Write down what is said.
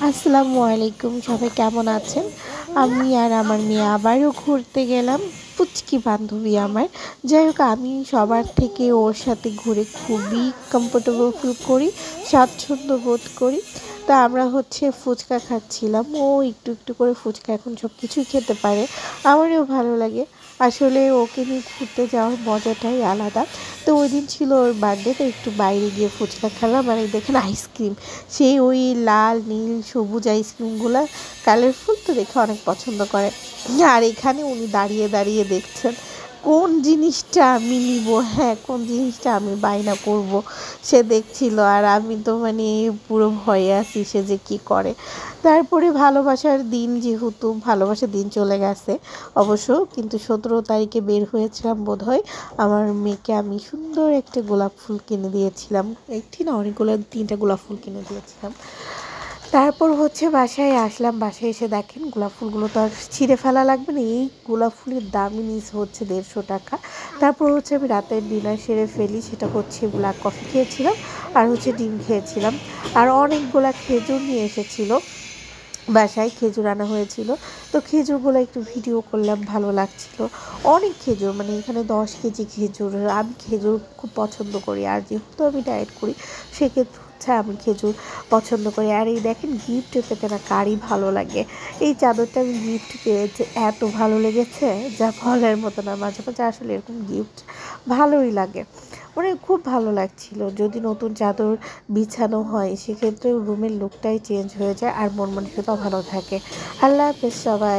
আসসালামু আলাইকুম, সবাই কেমন আছেন? আমি আর আমার মেয়ে আবারও ঘুরতে গেলাম। পুচকি বান্ধবী আমার। যাই হোক, আমি সবার থেকে ওর সাথে ঘুরে খুবই কমফোর্টেবল ফিল করি, স্বাচ্ছন্দ্য বোধ করি। তা আমরা ফুচকা খাচ্ছিলাম। ও একটু একটু করে ফুচকা এখন সব কিছুই খেতে পারে। আমারও ভালো লাগে। আসলে ওকে নিয়ে ঘুরতে যাওয়ার মজাটাই আলাদা। তো ওই দিন ছিল ওর বার্থডে, তো একটু বাইরে গিয়ে ফুচকা খেলাম। আর এই দেখেন আইসক্রিম, সেই ওই লাল নীল সবুজ আইসক্রিমগুলো কালারফুল, তো দেখে অনেক পছন্দ করে। আর এখানে উনি দাঁড়িয়ে দাঁড়িয়ে দেখছেন কোন জিনিসটা আমি নিব, হ্যাঁ কোন জিনিসটা আমি বায়না করব, সে দেখছিল। আর আমি তো মানে পুরো ভয়ে আছি সে যে কী করে। তারপরে ভালোবাসার দিন, যেহেতু ভালোবাসার দিন চলে গেছে অবশ্য, কিন্তু 17 তারিখে বের হয়েছিলাম বোধহয়। আমার মেয়েকে আমি সুন্দর একটা গোলাপ ফুল কিনে দিয়েছিলাম। একটি না, অনেকগুলো, 3টা গোলাপ ফুল কিনে দিয়েছিলাম। তারপর বাসায় আসলাম। বাসায় এসে দেখেন গোলাপ ফুলগুলো তো আর ছিঁড়ে ফেলা লাগবে না, এই গোলাপ ফুলের দামই নিয়েছে 150 টাকা। তারপর আমি রাতের ডিনার সেরে ফেলি, সেটা ব্ল্যাক কফি খেয়েছিলাম আর ডিম খেয়েছিলাম। আর অনেকগুলা খেজুর নিয়ে এসেছিলো বাসায়, খেজুর আনা হয়েছিল। তো খেজুরগুলো একটু ভিডিও করলাম, ভালো লাগছিল। অনেক খেজুর, মানে এখানে 10 কেজি খেজুর। আমি খেজুর খুব পছন্দ করি, আর যেহেতু আমি ডায়েট করি সেক্ষেত্রে আমি খেজুর পছন্দ করি। আর এই দেখেন, গিফট পেতে না কারই ভালো লাগে। এই চাদরটা আমি গিফট পেয়েছি, এত ভালো লেগেছে যা বলার মতো না। মাঝে মাঝে আসলে এরকম গিফট ভালোই লাগে, মানে খুব ভালো লাগছিল। যদি নতুন চাদর বিছানো হয় সেক্ষেত্রে রুমের লুকটাই চেঞ্জ হয়ে যায় আর মন মানসিকতাও ভালো থাকে। আল্লাহ হাফেজ সবাই।